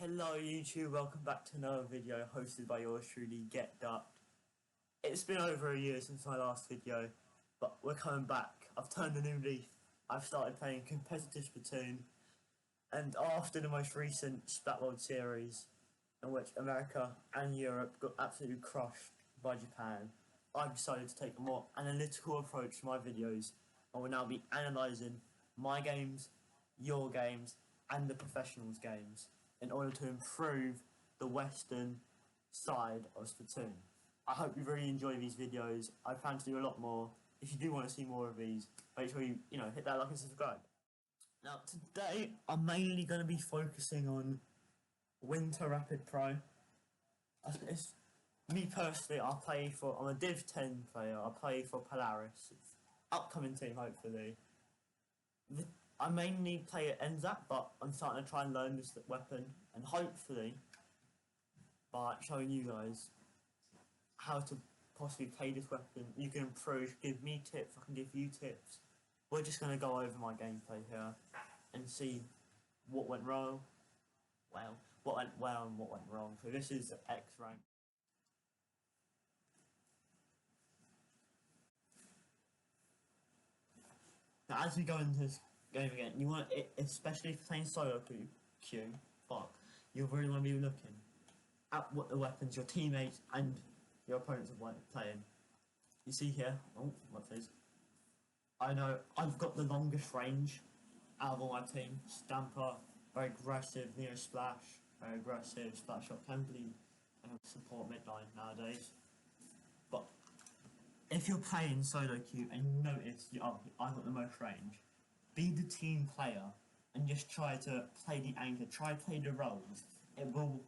Hello YouTube, welcome back to another video hosted by yours truly, Get Ducked. It's been over a year since my last video, but we're coming back. I've turned a new leaf. I've started playing competitive Splatoon, and after the most recent Splat World series, in which America and Europe got absolutely crushed by Japan, I've decided to take a more analytical approach to my videos, and will now be analysing my games, your games, and the professionals' games, in order to improve the western side of Splatoon. I hope you really enjoy these videos. I plan to do a lot more. If you do want to see more of these, make sure you hit that like and subscribe. Now today I'm mainly going to be focusing on Winter Rapid Pro. Me personally, I'm a Div 10 player. I play for Polaris, upcoming team hopefully. I mainly play at NZAP, but I'm starting to try and learn this weapon, and hopefully, by showing you guys how to possibly play this weapon, you can improve, give me tips, I can give you tips. We're just going to go over my gameplay here, and see what went wrong, what went well and what went wrong. So this is X rank. Now as we go into this game again, you want it, especially if you're playing solo queue, you really want to be looking at what the weapons your teammates and your opponents are playing. You see here, what is? I know I've got the longest range out of all my team. Stamper, very aggressive, Neo Splash, very aggressive, Splash Shot can bleed and support midline nowadays. But if you're playing solo queue and you notice I've got the most range, be the team player and just try to play the anchor, try to play the roles. It will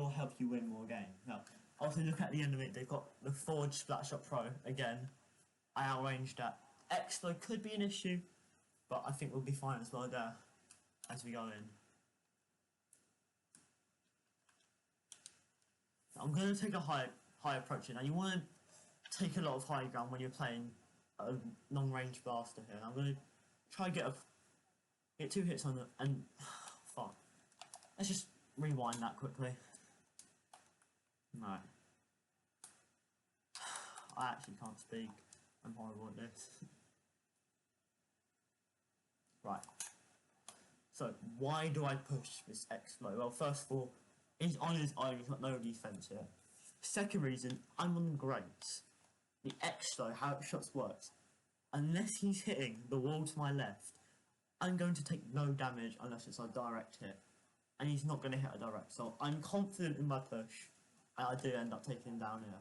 help you win more games. Now, also look at the end of it, they've got the Forge Splatshot Pro again. I outranged that. X-Flow could be an issue, but I think we'll be fine as well there as we go in. I'm going to take a high approach here. Now you want to take a lot of high ground when you're playing a long range blaster here. I'm going to try and get 2 hits on it and fuck. Let's just rewind that quickly. Right. I actually can't speak. I'm horrible at this. Right. So why do I push this X-Flow? Well, first of all, he's on his own, he's got no defense here. Second reason, I'm on Greats. The X-Flow, how it shots works. Unless he's hitting the wall to my left, I'm going to take no damage unless it's a direct hit. And he's not going to hit a direct, so I'm confident in my push. And I do end up taking him down here.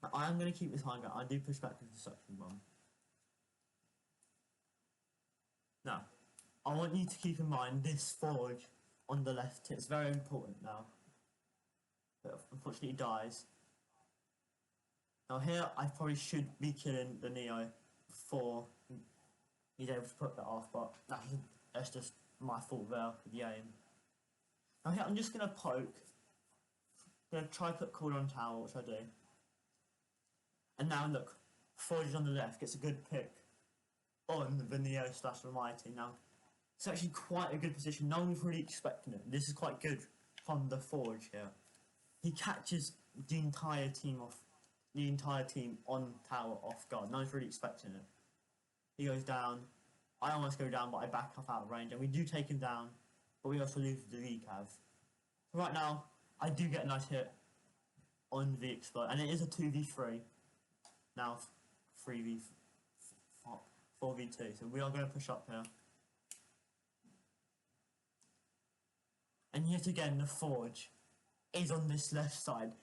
But I am going to keep this high ground. I do push back with the suction bomb. Now, I want you to keep in mind this Forge on the left hit is very important now. But unfortunately he dies. Now here I probably should be killing the Neo before he's able to put that off, but that's just my fault there with the aim. Now here I'm just going to poke. Going to try to put cooldown tower, which I do. And now look, Forge is on the left, gets a good pick on the Neo / Almighty. Now it's actually quite a good position, no one's really expecting it. This is quite good from the Forge here. He catches the entire team on tower off guard. No one's really expecting it. He goes down. I almost go down, but I back up out of range, and we do take him down, but we also lose the VCAV. So right now, I do get a nice hit on the Explode, and it is a 2v3. Now 4v2, so we are going to push up here. And yet again, the Forge is on this left side.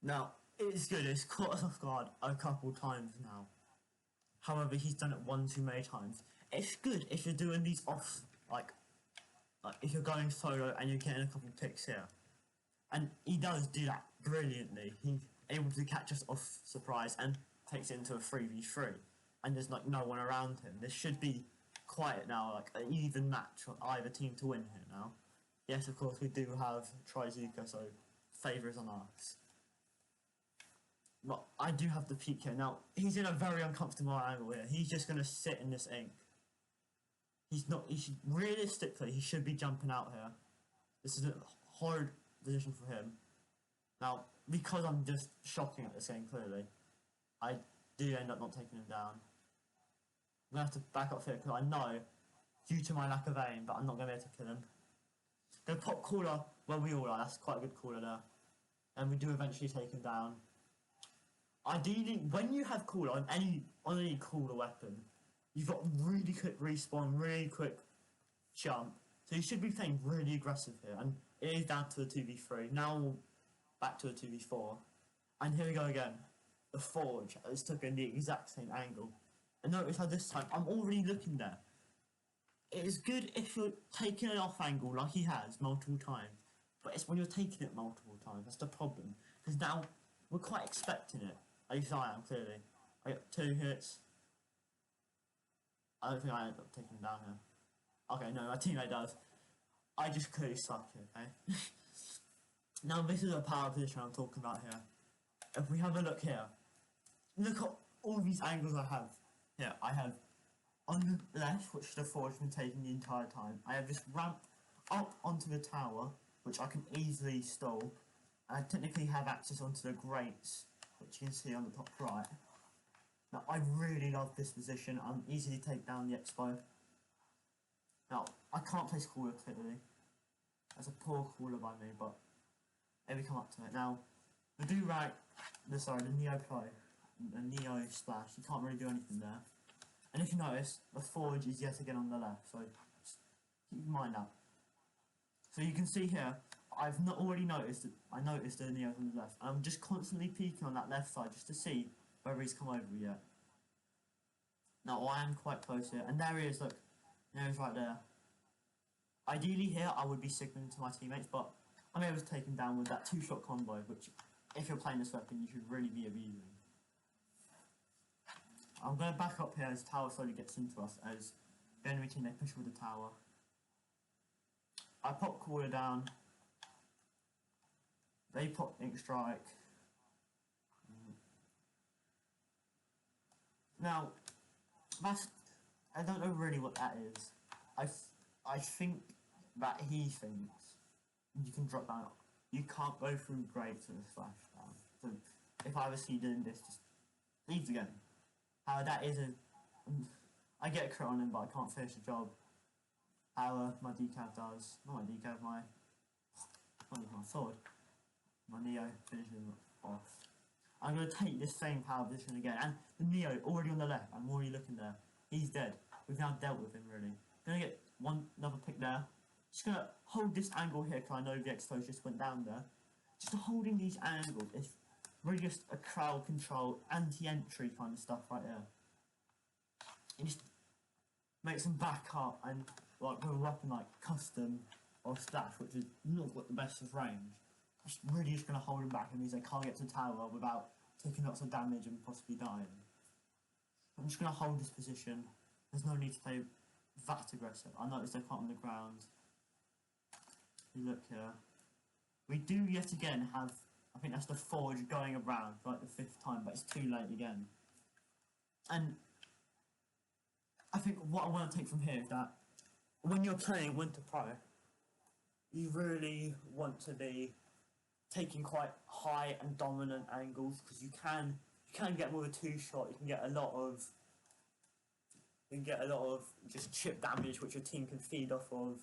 Now, it's good, it's caught us off guard a couple times now. However, he's done it one too many times. It's good if you're doing these off, like if you're going solo and you're getting a couple picks here. And he does do that brilliantly. He's able to catch us off surprise and takes it into a 3v3. And there's like no one around him. This should be quiet now, like an even match for either team to win here now. Yes, of course, we do have Trizuka, so favour is on us. But I do have the peak here. Now, he's in a very uncomfortable angle here. He's just going to sit in this ink. He's not. He should realistically he should be jumping out here. This is a horrid position for him. Now, because I'm just shocking at this game clearly, I do end up not taking him down. I'm gonna have to back up here because I know, due to my lack of aim, that I'm not gonna be able to kill him. Go pop cooler where we all are. That's quite a good cooler there, and we do eventually take him down. Ideally, when you have cooler on any cooler weapon, you've got really quick respawn, really quick jump. So you should be playing really aggressive here, and it is down to a 2v3. Now back to a 2v4, and here we go again. The forge has taken the exact same angle, and notice how this time I'm already looking there. It is good if you're taking it off angle like he has multiple times, but it's when you're taking it multiple times that's the problem. Because now we're quite expecting it. At least I am, clearly. I get 2 hits. I don't think I end up taking him down here. Okay, no, my teammate does. I just clearly suck here, okay? Now this is a power position I'm talking about here. If we have a look here, look at all these angles I have. Here, I have on the left, which the forge has been taking the entire time. I have this ramp up onto the tower, which I can easily stall. And I technically have access onto the grates, which you can see on the top right. Now, I really love this position. I'm easily take down the expo. Now, I can't place cooler clearly. That's a poor cooler by me, but here we come up to it. Now, the do-rag, the Neo Pro, the Neo Splash, you can't really do anything there. And if you notice, the forge is yet again on the left, so keep in mind that. So you can see here, I've not already noticed that I noticed the Neo on the left. I'm just constantly peeking on that left side just to see whether he's come over yet. Now I am quite close here, and there he is, look. There he is right there. Ideally here, I would be signaling to my teammates, but I'm able to take him down with that 2-shot combo, which, if you're playing this weapon, you should really be abusing. I'm going to back up here as the tower slowly gets into us, as the enemy team, they push with the tower. I pop cooler down. They pop ink strike. Now, I don't know really what that is. I think that he thinks you can drop down. You can't go through grates with a slash down. So if I was doing this, just leaves again. That is I get a crit on him, but I can't finish the job. How my decav does. Not my decav, my sword. My Neo finishes him off. I'm going to take this same power position again, and the Neo already on the left. I'm already looking there. He's dead. We've now dealt with him really. Going to get another pick there. Just going to hold this angle here because I know the exposure just went down there. Just holding these angles is really just a crowd control, anti-entry kind of stuff right there. It just makes them back up, and like with a weapon like custom or splash, which is not got the best of range. It's really just going to hold them back. It means they can't get to the tower without taking lots of damage and possibly dying. I'm just going to hold this position. There's no need to play that aggressive. I noticed they're quite on the ground. You look here. We do yet again have, I think that's the forge going around for like the 5th time, but it's too late again. And I think what I want to take from here is that when you're playing Winter Pro, you really want to be taking quite high and dominant angles, because you can get with a 2-shot. You can get a lot of just chip damage which your team can feed off of,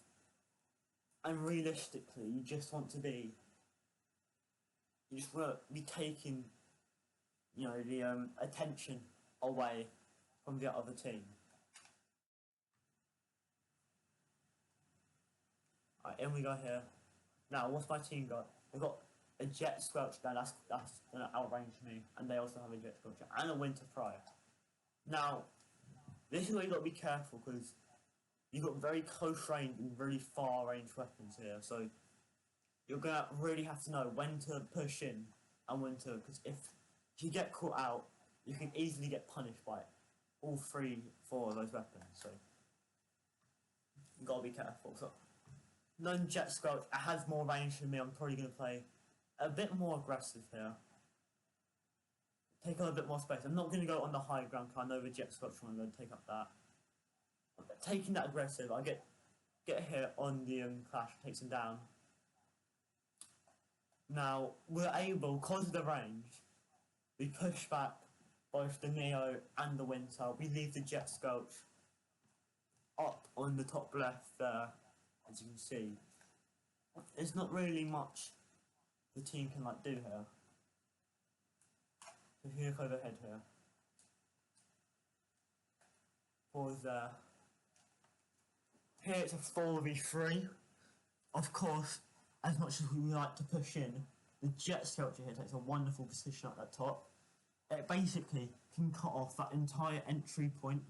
and realistically you just want to be taking, you know, the attention away from the other team. Alright, in we go here. Now what's my team got? They've got a Jet Squelch there, that's gonna outrange me, and they also have a Jet Squelcher and a Winter Pro. Now, this is where you've got to be careful, because you've got very close range and really far range weapons here, so you're gonna really have to know when to push in and when to, because if you get caught out, you can easily get punished by all 3-4 of those weapons, so you've got to be careful. So, non-Jet Squelch has more range than me. I'm probably going to play a bit more aggressive here. Take on a bit more space. I'm not going to go on the high ground because I know the Jet Squelch one going to take up that. taking that aggressive, I get a hit on the Clash, takes him down. Now, we're able, because of the range, we push back both the Neo and the Winter. We leave the Jet Sculch up on the top left there, as you can see. There's not really much the team can like do here. So if you look overhead here, pause there. Here it's a 4v3. Of course, as much as we like to push in, the Jet Sculpture here takes a wonderful position at the top. It basically can cut off that entire entry point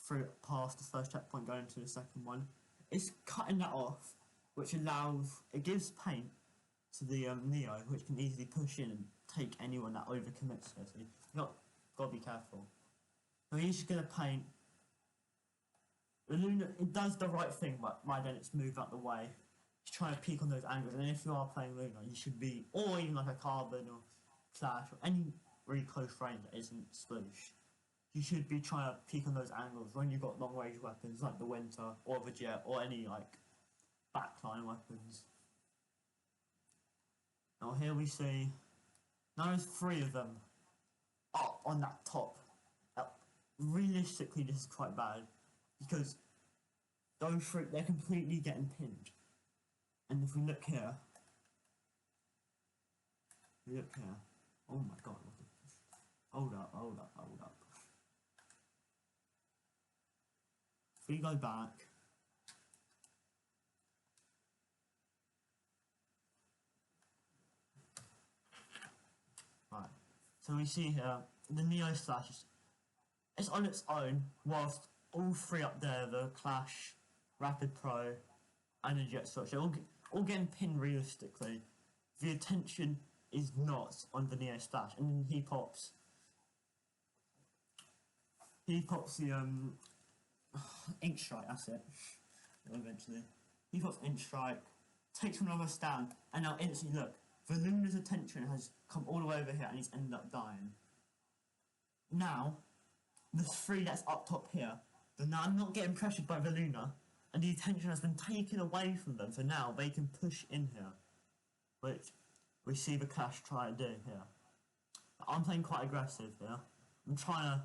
through past the first checkpoint going into the second one. It's cutting that off, which allows, it gives paint to the Neo, which can easily push in and take anyone that overcommits here. So you've got to be careful. Now he's just going to paint. The Luna, it does the right thing, but by then it's moved out the way. He's trying to peek on those angles, and if you are playing Luna, you should be, or even like a Carbon or Clash, or any really close range that isn't Sploosh. You should be trying to peek on those angles when you've got long range weapons like the Winter or the Jet or any like backline weapons. Now here we see, now there's 3 of them up on that top. Realistically this is quite bad because those 3, they're completely getting pinned. And if we look here, oh my god, hold up. If we go back, right, so we see here, the Neo Slash is on its own, whilst all 3 up there, the Clash, Rapid Pro, and the Jet Sculpture, all getting pinned realistically. The attention is not on the Neo Slash, and then he pops the Ink Strike, that's it. Eventually. He pops Ink Strike, takes one of us down, and now instantly look, the Luna's attention has come all the way over here and he's ended up dying. Now, the 3 that's up top here, they're now not getting pressured by the Luna, and the attention has been taken away from them, so now they can push in here, which we see the Clash try to do here. I'm playing quite aggressive here. I'm trying to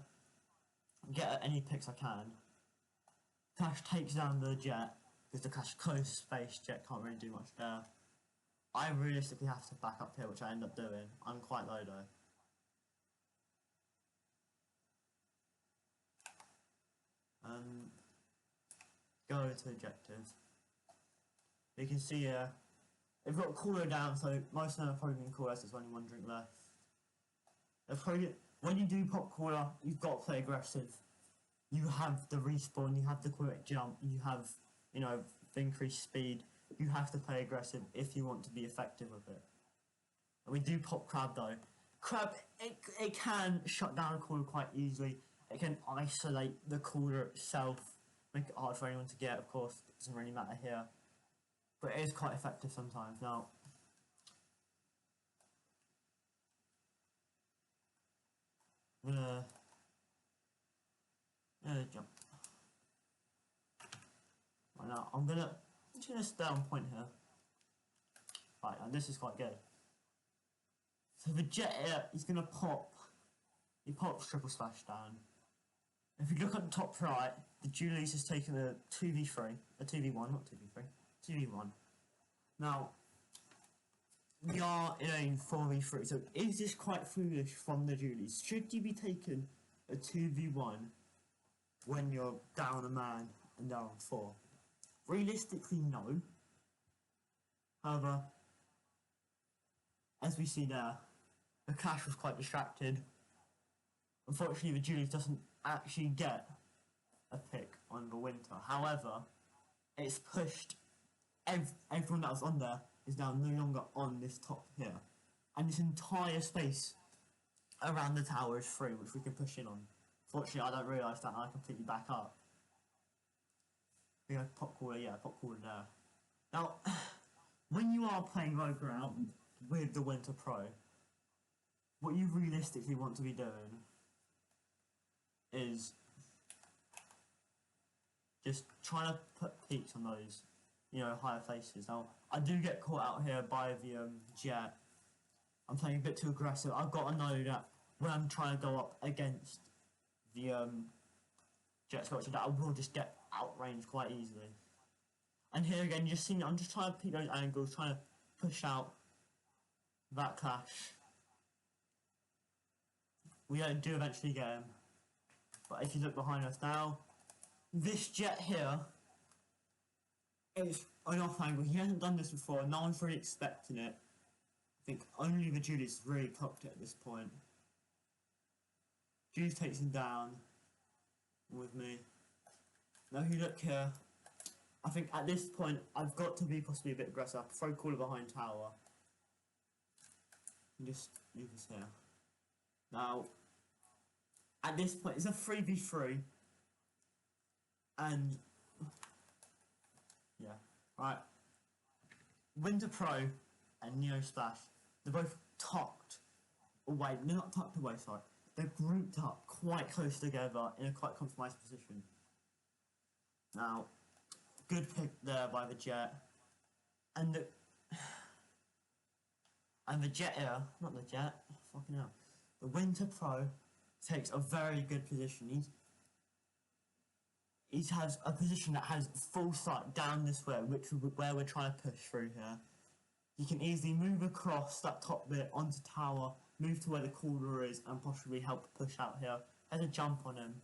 get any picks I can. Clash takes down the Jet, because the Clash close space, Jet can't really do much there. I realistically have to back up here, which I end up doing. I'm quite low though. Go to objective. You can see here, they've got cooler down, so most of them are probably going to call us, there's only 1 drink left. When you do pop cooler, you've got to play aggressive. You have the respawn, you have the quick jump, you have, you know, the increased speed. You have to play aggressive if you want to be effective with it. And we do pop Crab though. Crab, it can shut down a cooler quite easily. It can isolate the cooler itself, make it hard for anyone to get, of course, it doesn't really matter here. But it is quite effective sometimes. Now, I'm gonna jump. Right now, I'm just gonna stay on point here. Right, and this is quite good. So the Jet here, he's gonna pop. He pops triple slash down. If you look at the top right, the Julie's has taken a 2v3, a 2v1, not 2v3, 2v1. Now, we are in a 4v3, so is this quite foolish from the Julie's? Should you be taking a 2v1 when you're down a man and down 4? Realistically, no. However, as we see there, the Clash was quite distracted. Unfortunately, the Julius doesn't actually get a pick on the Winter. However, it's pushed, everyone that was on there is now no longer on this top here. And this entire space around the tower is free, which we can push in on. Fortunately, I don't realise that and I completely back up. We have pop cooler, yeah, pop cooler there. Now, when you are playing low ground with the Winter Pro, what you realistically want to be doing is just trying to put peaks on those, you know, higher places. Now, I do get caught out here by the jet. I'm playing a bit too aggressive. I've got to know that when I'm trying to go up against the jet sculpture, that I will just get outranged quite easily. And here again, you just see me, I'm just trying to pick those angles, trying to push out that clash. We do eventually get him. But if you look behind us now, this jet here is an off angle. He hasn't done this before, no one's really expecting it. I think only the Julius really cocked it at this point. Julius takes him down with me. Now if you look here, I think at this point I've got to be possibly a bit aggressive. I throw caller behind tower. And just leave this here. Now at this point it's a 3v3. And yeah, right. Winter Pro and Neo Splash, they're both tucked away. They're not tucked away, sorry. They're grouped up quite close together in a quite compromised position. Now, good pick there by the jet. And the jet here, not the jet, fucking hell. The Winter Pro takes a very good position. He has a position that has full sight down this way, which is where we're trying to push through here. He can easily move across that top bit onto tower, move to where the caller is, and possibly help push out here. Has a jump on him.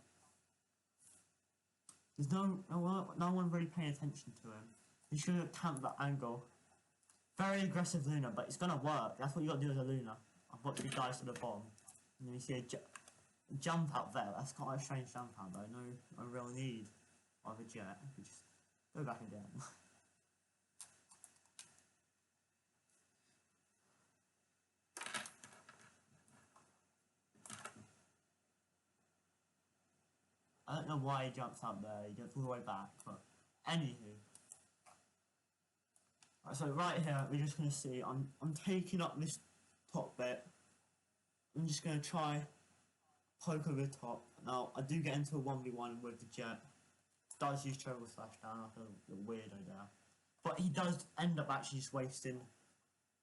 There's no one really paying attention to him. He should have camped that angle. Very aggressive Luna, but it's gonna work. That's what you got to do as a Luna. I've watched you dive to the bomb, and then you see a jump out there. That's quite a strange jump out though. No real need of a jet. You just go back again. I don't know why he jumps out there. He jumps all the way back, but anywho. Right, so right here, we're just gonna see. I'm taking up this top bit. I'm just gonna try poke over the top. Now I do get into a 1v1 with the jet. Does use treble slash down like a weirdo there, but he does end up actually just wasting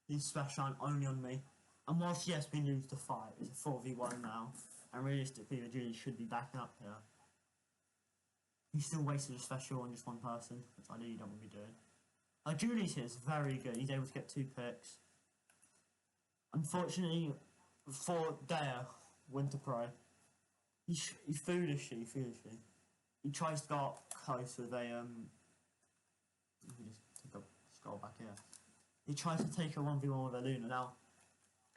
his splash down only on me. And whilst yes, we lose the fight, it's a 4v1 now, and realistically the Julie should be backing up here. He still wasted a special on just one person, which I know you don't want to be doing. Julius here is very good. He's able to get 2 picks. Unfortunately for Dare, Winter Pro, he foolishly, he tries to go up close with a, let me just take a scroll back here. He tries to take a 1v1 with a Luna. Now,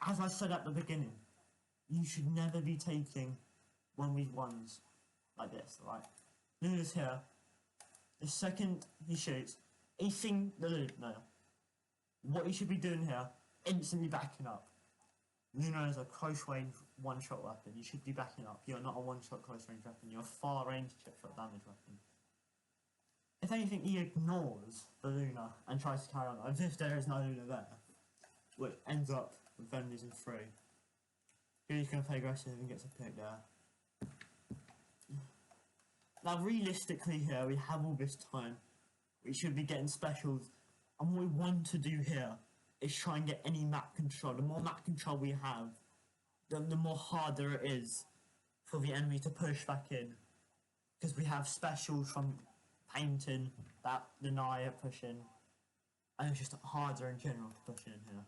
as I said at the beginning, you should never be taking 1v1s like this, right? Luna's here. The second he shoots, he's seen the Luna. What he should be doing here, instantly backing up. Luna is a close range one-shot weapon. You should be backing up. You're not a one-shot close range weapon. You're a far-range chip-shot damage weapon. If anything, he ignores the Luna and tries to carry on as if there is no Luna there, which ends up with them losing 3. He's going to play aggressive and gets a pick there. Now, realistically here, we have all this time. We should be getting specials, and what we want to do here is try and get any map control. The more map control we have, the more harder it is for the enemy to push back in, because we have specials from painting that deny a push in, and it's just harder in general to push in here.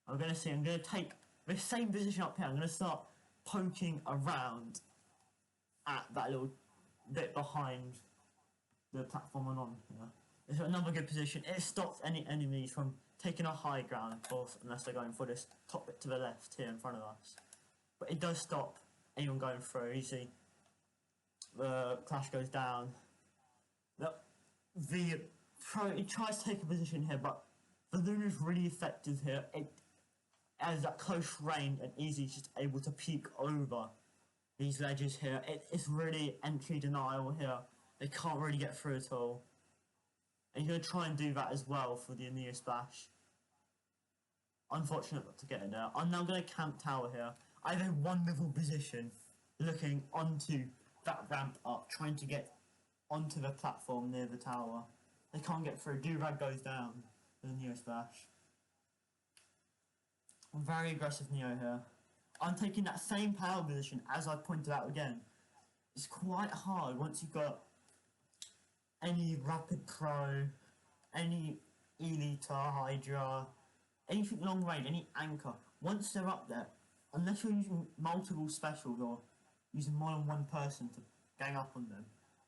I'm going to take the same position up here. I'm going to start poking around at that little bit behind the platform I'm on here. It's another good position. It stops any enemies from taking a high ground, of course, unless they're going for this top bit to the left here in front of us. But it does stop anyone going through. You see, the clash goes down. The Pro, it tries to take a position here, but the Luna is really effective here. It has that close range and easy, just able to peek over these ledges here. It's really entry denial here. They can't really get through at all. And you're going to try and do that as well for the Neo Splash. Unfortunate not to get in there. I'm now going to camp tower here. I have a wonderful position looking onto that ramp up, trying to get onto the platform near the tower. They can't get through. Durag goes down with a Neo Splash. Very aggressive Neo here. I'm taking that same power position as I pointed out again. It's quite hard once you've got any Rapid Pro, any Elita, Hydra, anything long range, any Anchor. Once they're up there, unless you're using multiple specials or using more than one person to gang up on them,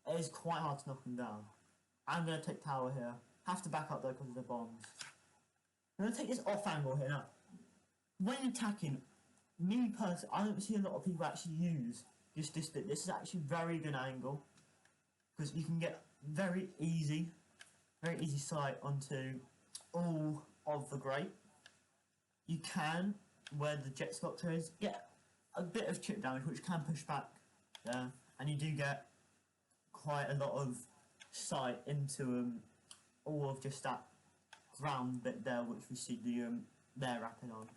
it is quite hard to knock them down. I'm going to take tower here. Have to back up though because of the bombs. I'm going to take this off angle here now. When attacking, me personally, I don't see a lot of people actually use just this bit. This is actually a very good angle because you can get very easy sight onto all of the Great. You can, where the jet sculpture is, get a bit of chip damage which can push back there, and you do get quite a lot of sight into all of just that ground bit there which we see their rapid on.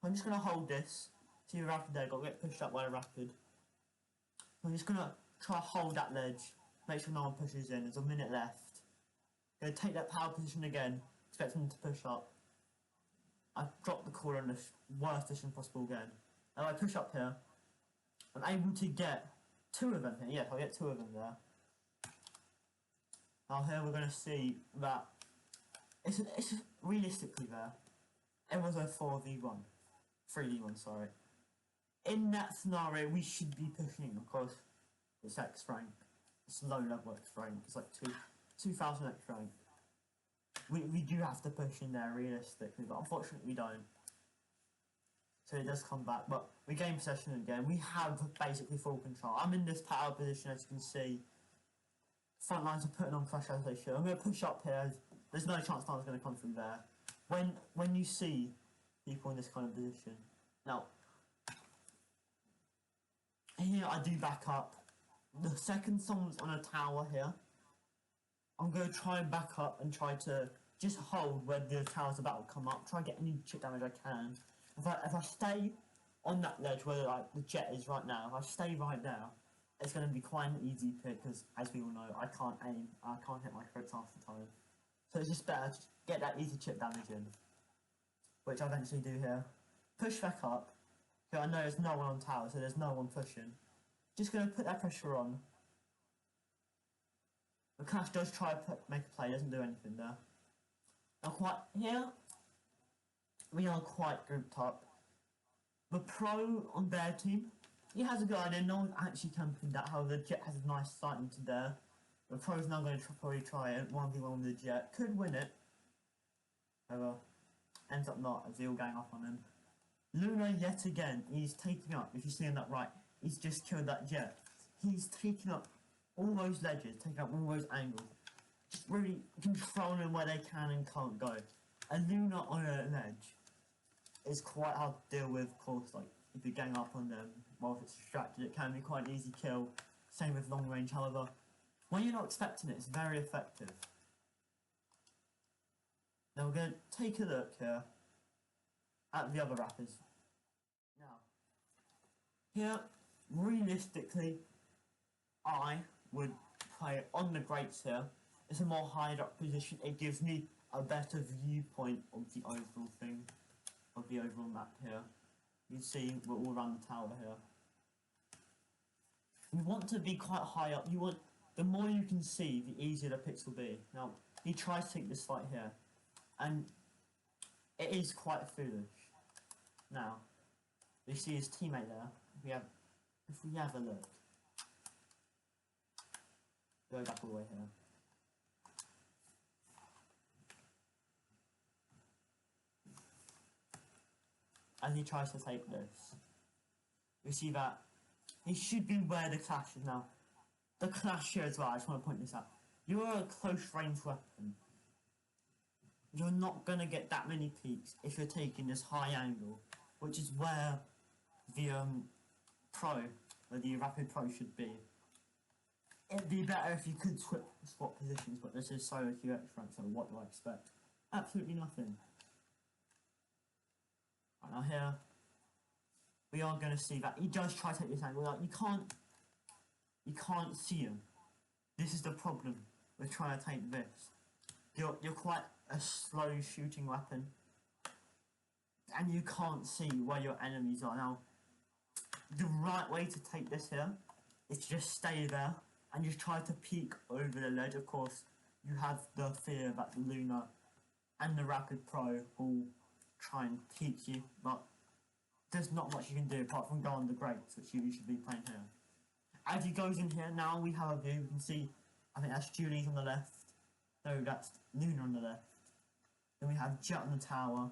I'm just going to hold this, see the rapid there, got to get pushed up by a rapid. I'm just going to try to hold that ledge, make sure no one pushes in, there's a minute left. Going to take that power position again, expect them to push up. I drop the core on the worst position possible again. And I push up here, I'm able to get 2 of them here, yes, I get 2 of them there. Now here we're going to see that it's realistically there, it was a 4v1, 3v1 sorry. In that scenario we should be pushing, of course, it's X rank, it's low level X rank, it's like 2000 X rank. We do have to push in there realistically, but unfortunately we don't. So it does come back, but we gain possession again. We have basically full control. I'm in this power position as you can see. Front lines are putting on pressure as they should. I'm going to push up here. There's no chance no one's going to come through there. When you see people in this kind of position. Now, here I do back up. The second someone's on a tower here, I'm going to try and back up and try to just hold where the tower's about to come up. Try and get any chip damage I can. If I stay on that ledge where like the jet is right now, if I stay right now, it's going to be quite an easy pick because, as we all know, I can't aim, I can't hit my crits half the time. So it's just better to get that easy chip damage in, which I eventually do here. Push back up, because I know there's no one on tower, so there's no one pushing. Just going to put that pressure on. The Clash does try to make a play, doesn't do anything there. Now here, we are quite grouped up. The pro on their team, he has a good idea, no one's actually camping that, however the jet has a nice sight into there. The pro's now going to probably try it, 1v1 with the jet, could win it. However, ends up not, as they all gang up on him. Luna yet again, he's taking up, if you see on that right, he's just killed that jet. He's taking up all those ledges, taking up all those angles. Just really controlling where they can and can't go. And Luna on a ledge is quite hard to deal with, of course, like, if you gang up on them, while if it's distracted it can be quite an easy kill. Same with long range, however, when you're not expecting it, it's very effective. Now we're going to take a look here at the other rappers. Now, here, realistically, I would play on the Greats here. It's a more higher up position, it gives me a better viewpoint of the overall thing, of the overall map here. You can see we're all around the tower here. You want to be quite high up, the more you can see, the easier the picks will be. Now, he tries to take this fight here, and it is quite foolish. Now, you see his teammate there, if we have a look. Go back all the way here. And he tries to take this. You see that he should be where the Clash is now. The Clash here as well, I just want to point this out. You're a close range weapon. You're not going to get that many peaks if you're taking this high angle, which is where the Rapid Pro should be. It'd be better if you could swap positions, but this is solo QX rank, so what do I expect? Absolutely nothing. Right, now here, we are going to see that he does try to take this angle. Like, you can't see him. This is the problem with trying to take this. You're quite a slow shooting weapon, and you can't see where your enemies are. Now, the right way to take this here is to just stay there and just try to peek over the ledge. Of course, you have the fear that the Luna and the Rapid Pro will try and peek you, but there's not much you can do apart from go on the grates, which you should be playing here. As he goes in here, now we have a view. We can see, I think that's Julie's on the left. No, that's Luna on the left. Then we have Jet on the tower,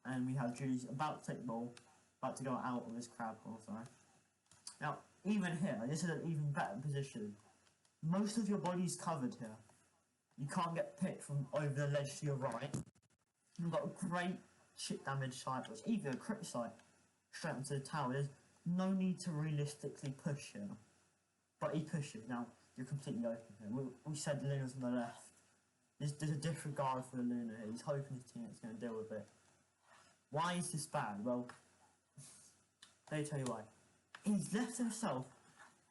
and we have Julie's about to take the ball, about to go out of his crab hole, sorry. Now, even here, this is an even better position. Most of your body's covered here. You can't get picked from over the ledge to your right. You've got a great chip damage site, which even a crit site, straight onto the tower. There's no need to realistically push here. But he pushes. Now, you're completely open here. We said Luna's on the left. There's a disregard for the Luna here. He's hoping his teammate's going to deal with it. Why is this bad? Well, let me tell you why. He's left himself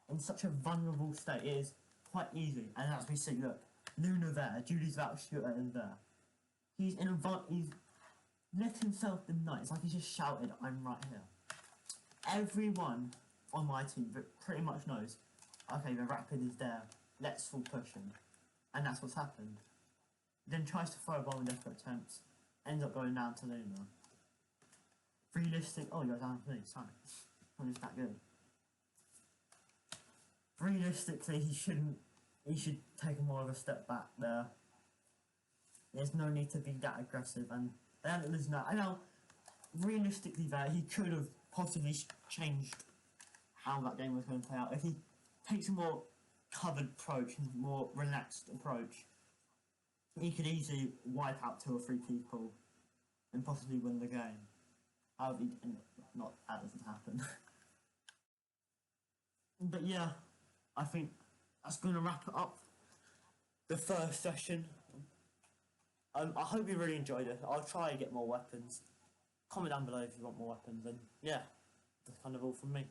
in such a vulnerable state. It is quite easy. And as we see, look, Luna there, Julie's about to shoot at him there. He's let himself deny. It's like he's just shouted, "I'm right here." Everyone on my team pretty much knows, okay, the Rapid is there, let's full push him. And that's what's happened. Then tries to throw a bomb in desperate attempts, ends up going down to Luna. Realistic, oh, he goes down to me, sorry. Not just that good. Realistically, he should take more of a step back there. There's no need to be that aggressive, and there's no. I know, realistically, there he could have possibly changed how that game was going to play out if he takes a more covered approach and more relaxed approach. He could easily wipe out 2 or 3 people and possibly win the game. However, that doesn't happen. But yeah, I think that's going to wrap it up. The first session. I hope you really enjoyed it. I'll try and get more weapons. Comment down below if you want more weapons, and yeah, that's kind of all from me.